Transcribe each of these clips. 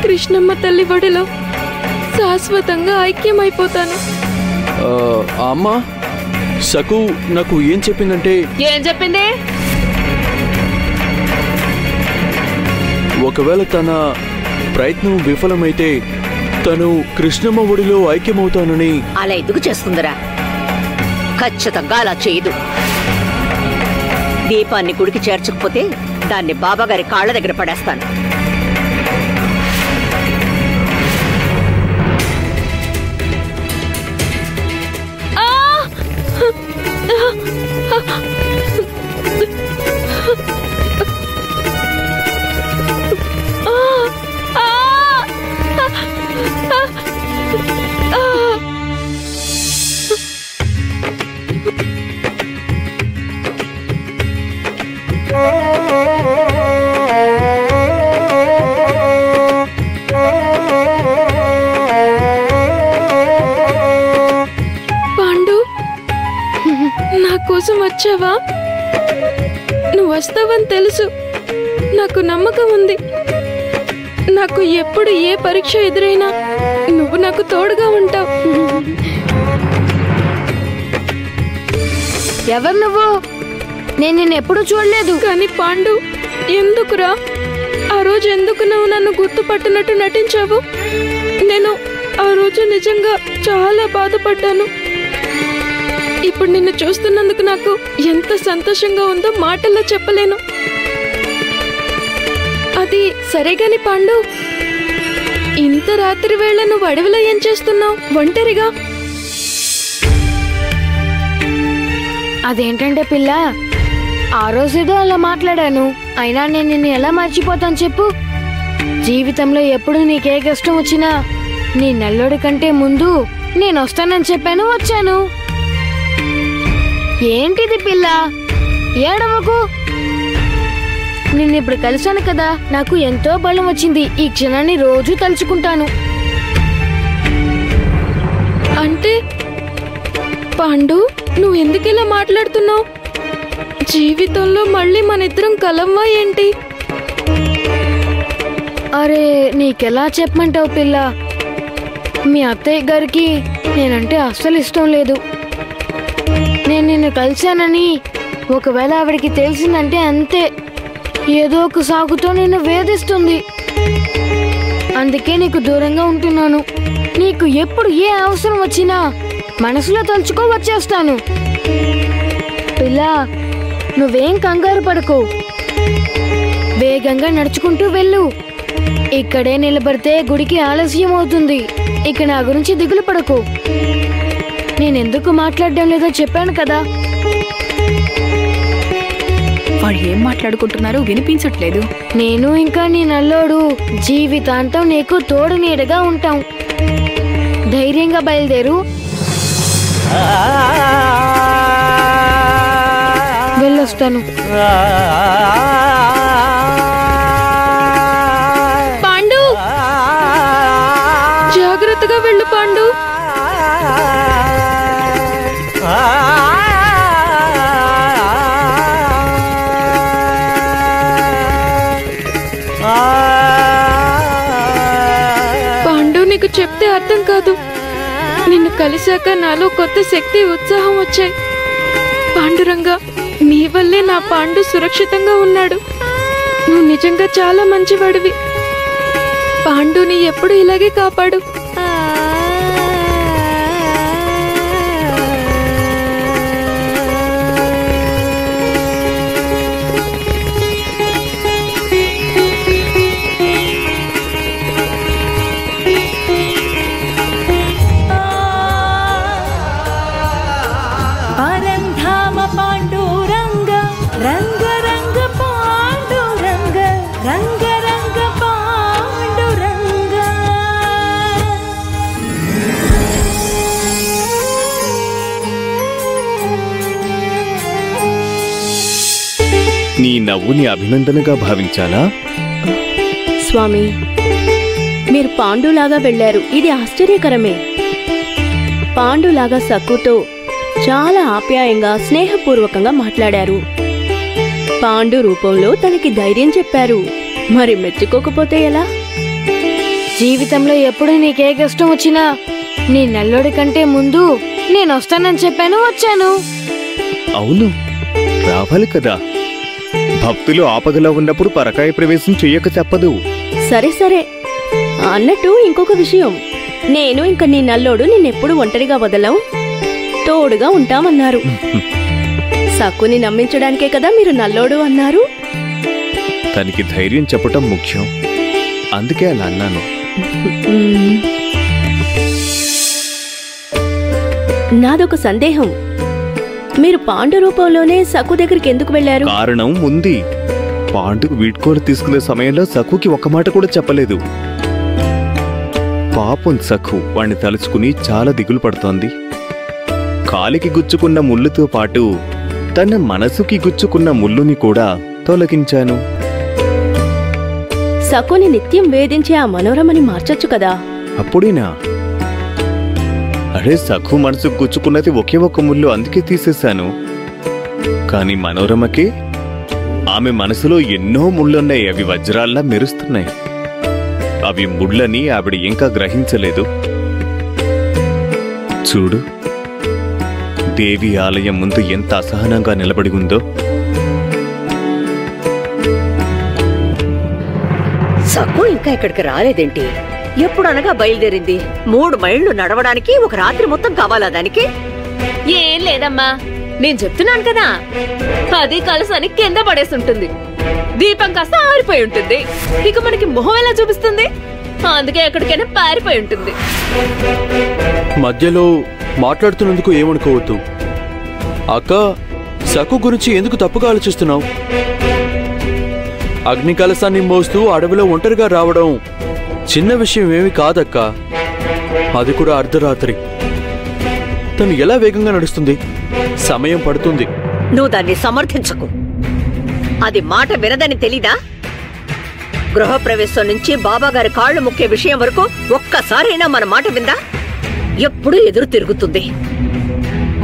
కృష్ణమ్మ తల్లి ఒడిలో శాశ్వతంగా ఐక్యమైపోతాను. అమ్మా, సకు నాకు ఏం చెప్పిందంటే... ఏం చెప్పింది? ఒకవేళ తన ప్రయత్నం విఫలమైతే తను కృష్ణమ్మ ఒడిలో ఐక్యమవుతానని. అలా ఎందుకు చేస్తుందిరా? ఖచ్చితంగా అలా చేయదు. దీపాన్ని గుడికి చేర్చకపోతే దాన్ని బాబాగారి కాళ్ళ దగ్గర పడేస్తాను. కోసం వచ్చావా? నువ్వు వస్తావని తెలుసు. నాకు నమ్మకం ఉంది. నాకు ఎప్పుడు ఏ పరీక్ష ఎదురైనా నువ్వు నాకు తోడుగా ఉంటావు. ఎవరు నువ్వు? నేను నిన్ను ఎప్పుడు చూడలేదు. కానీ పాండు, ఎందుకురా ఆ రోజు ఎందుకు నువ్వు నన్ను గుర్తుపట్టినట్టు నటించావు? నేను ఆ రోజు నిజంగా చాలా బాధపడ్డాను. ఇప్పుడు నిన్ను చూస్తున్నందుకు నాకు ఎంత సంతోషంగా ఉందో మాటల్లో చెప్పలేను. అది సరేగాని పాండు, ఇంత రాత్రి వేళ నువ్వు అడవిలో ఏం చేస్తున్నావు ఒంటరిగా? అదేంటంటే పిల్ల, ఆ రోజేదో అలా మాట్లాడాను. అయినా నేను నిన్ను ఎలా మర్చిపోతాను చెప్పు? జీవితంలో ఎప్పుడు నీకే కష్టం వచ్చినా నీ నల్లోడి కంటే ముందు నేను వస్తానని చెప్పాను, వచ్చాను. ఏంటిది పిల్ల, ఏడవకు. నిన్నిప్పుడు కలిశాను కదా, నాకు ఎంతో బలం వచ్చింది. ఈ క్షణాన్ని రోజు తలుచుకుంటాను. అంటే పాండు, నువ్వు ఎందుకిలా మాట్లాడుతున్నావు? జీవితంలో మళ్ళీ మన ఇద్దరం కలవ్వా ఏంటి? అరే, నీకెలా చెప్పమంటావు పిల్ల? మీ అత్తయ్య గారికి నేనంటే అస్సలు ఇష్టం లేదు. నేను నిన్ను కలిశానని ఒకవేళ ఆవిడికి తెలిసిందంటే అంతే, ఏదో ఒక సాకుతో నిన్ను వేధిస్తుంది. అందుకే నీకు దూరంగా ఉంటున్నాను. నీకు ఎప్పుడు ఏ అవసరం వచ్చినా మనసులో తలుచుకో, వచ్చేస్తాను. పిల్ల, నువ్వేం కంగారు పడకు. వేగంగా నడుచుకుంటూ వెళ్ళు. ఇక్కడే నిలబడితే గుడికి ఆలస్యం అవుతుంది. ఇక నా గురించి దిగులు పడకు. నేనెందుకు మాట్లాడడం లేదో చెప్పాను కదా. వాడు ఏం మాట్లాడుకుంటున్నారో వినిపించట్లేదు. నేను ఇంకా నీ నల్లోడు జీవితాంతం నీకు తోడు నీడగా ఉంటాం. ధైర్యంగా బయలుదేరు. వెళ్ళొస్తాను. పాండు, జాగ్రత్తగా వెళ్ళు పాండు. పాండు, నీకు చెప్తే అర్థం కాదు. నిన్ను కలిశాక నాలో కొత్త శక్తి, ఉత్సాహం వచ్చాయి. పాండురంగా, నీ వల్లే నా పాండు సురక్షితంగా ఉన్నాడు. నువ్వు నిజంగా చాలా మంచివాడివి. పాండుని ఎప్పుడు ఇలాగే కాపాడు. నీ నవ్వుని అభినందనగా భావించాలా? స్వామి, మీరు పాండులాగా వెళ్లారు, ఇది ఆశ్చర్యకరమే. పాండులాగా సక్కుతో చాలా ఆప్యాయంగా, స్నేహపూర్వకంగా మాట్లాడారు. పాండు రూపంలో తనకి ధైర్యం చెప్పారు. మరి మెచ్చుకోకపోతే ఎలా? జీవితంలో ఎప్పుడు నీకే కష్టం వచ్చినా నీ నల్లోడి కంటే ముందు నేను వస్తానని చెప్పాను, వచ్చాను. అవును, రావాలి కదా. భక్తులు ఆపదలో ఉన్నప్పుడు పరకాయ ప్రవేశం చెయ్యక చెప్పదు. సరే సరే, అన్నట్టు ఇంకొక విషయం. నేను ఇంక నీ నల్లోడు నిన్నెప్పుడు ఒంటరిగా వదలం, తోడుగా ఉంటామన్నారు. సక్కుని నమ్మించడానికే కదా మీరు నల్లోడు అన్నారు. తనకి ధైర్యం చెప్పటం ముఖ్యం, అందుకే అలా అన్నాను. నాదొక సందేహం. మీరు పాండు రూపంలోనే సక్కు దగ్గరికి ఎందుకు వెళ్లారు? కారణం ఉంది. పాండుకు వీడ్కోలు తీసుకునే సమయంలో సక్కుకి ఒక్క మాట కూడా చెప్పలేదు. పాపం సక్కు వాణ్ణి తలుచుకుని చాలా దిగులు పడుతోంది. కాలికి గుచ్చుకున్న ముళ్ళుతో పాటు తన మనసుకి గుచ్చుకున్న ముళ్ళుని కూడా తొలగించాను. సక్కుని నిత్యం వేధించే ఆ మనోరమని మార్చొచ్చు కదా. అప్పుడేనా? అరే, సక్కు మనసుకు గుచ్చుకున్నది ఒకే ఒక్క ముళ్ళు, అందుకే తీసేశాను. కాని మనోరమకి ఆమె మనసులో ఎన్నో ముళ్ళున్నాయి. అవి వజ్రాల్లా మెరుస్తున్నాయి. అవి ముళ్ళని ఆవిడ ఇంకా గ్రహించలేదు. చూడు, దేవి ఆలయం ముందు ఎంత అసహనంగా నిలబడి ఉందో. సక్కు ఇంకా ఇక్కడికి రాలేదేంటి? ఎప్పుడనగా బయలుదేరింది? 3 మైళ్ళు నడవడానికి ఒక రాత్రి మొత్తం కావాలా దానికి? ఏం లేదమ్మా, నేను చెప్తున్నాను కదా, అది కలసాని కింద పడేసి ఉంటుంది. దీపం కాస్త ఆరిపోయి ఉంటుంది. ఇక మనకి మొహం ఎలా చూపిస్తుంది? అందుకే ఎక్కడికైనా పారిపోయి ఉంటుంది. మధ్యలో మాట్లాడుతున్నందుకు ఏమనుకోవద్దు అక్క. సక్కు గురించి ఎందుకు తప్పుగా ఆలోచిస్తున్నావు? అగ్ని కలశాన్ని మోస్తూ అడవిలో ఒంటరిగా రావడం చిన్న విషయం ఏమి కాదక్క. అది కూడా అర్ధరాత్రి. తను ఎలా వేగంగా నడుస్తుంది? సమయం పడుతుంది. నువ్వు దాన్ని సమర్థించకు. అది మాట వినదని తెలీదా? గృహప్రవేశం నుంచి బాబాగారి కాళ్లు ముక్కే విషయం వరకు ఒక్కసారైనా మన మాట విందా? ఎప్పుడూ ఎదురు తిరుగుతుంది.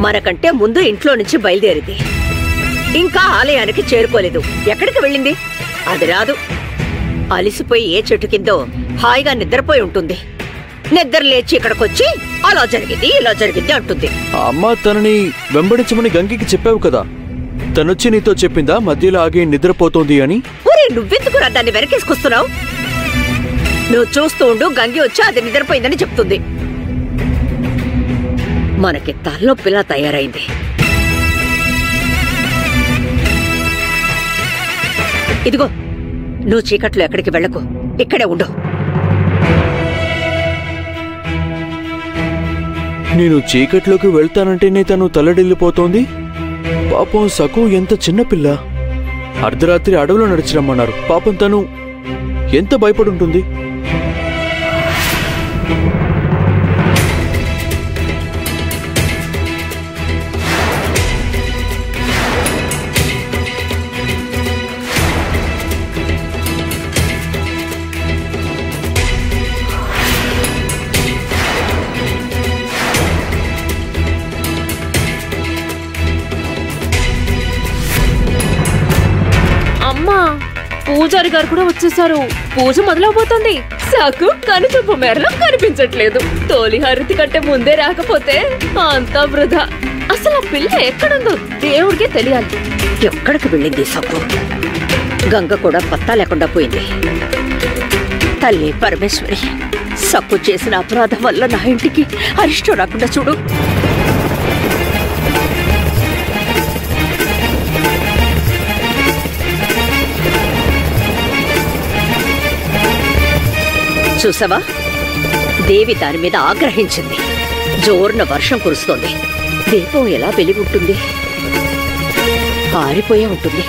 మనకంటే ముందు ఇంట్లో నుంచి బయలుదేరింది. ఇంకా ఆలయానికి చేరుకోలేదు. ఎక్కడికి వెళ్ళింది? అది రాదు. అలిసిపోయి ఏ చెట్టు కిందో హాయిగా నిద్రపోయి ఉంటుంది. నిద్ర లేచి ఇక్కడికొచ్చి అలా జరిగింది ఇలా జరిగింది అంటుంది. అమ్మ తనని వెంబడించమని గంగికి చెప్పావు కదా. తనొచ్చి నీతో చెప్పిందా మధ్యలో ఆగి నిద్రపోతోంది అని? నువ్వెందుకురా దాన్ని వెనకేసుకొస్తున్నావు? నువ్వు చూస్తూ ఉండు, గంగి వచ్చి అది నిద్రపోయిందని చెప్తుంది. మనకి తలనొప్పిలా తయారైంది. ఇదిగో, నువ్వు చీకట్లో ఎక్కడికి వెళ్ళకు, ఇక్కడే ఉండు. నేను చీకట్లోకి వెళ్తానంటేనే తను తల్లడిల్లిపోతోంది. పాపం సకు ఎంత చిన్నపిల్ల. అర్ధరాత్రి అడవిలో నడిచిరమ్మన్నారు. పాపం తను ఎంత భయపడుంటుంది. పూజారి గారు కూడా వచ్చేసారు. పూజ మొదలవబోతోంది. సాకు కనుచూపు మేరలో కనిపించట్లేదు. తోలి హారతి కంటే ముందే రాకపోతే అంతా వృధా. అసలు ఆ పిల్ల ఎక్కడుందో దేవుడికే తెలియాలి. ఎక్కడికి వెళ్ళింది సాకు? గంగ కూడా పత్తా లేకుండా పోయింది. తల్లి పరమేశ్వరి, సక్కు చేసిన అపరాధం వల్ల నా ఇంటికి అరిష్టం రాకుండా చూడు. చూసావా, దేవి దాని మీద ఆగ్రహించింది. జోరున వర్షం కురుస్తోంది. దీపం ఎలా వెలిగి ఉంటుంది? ఆరిపోయే ఉంటుంది.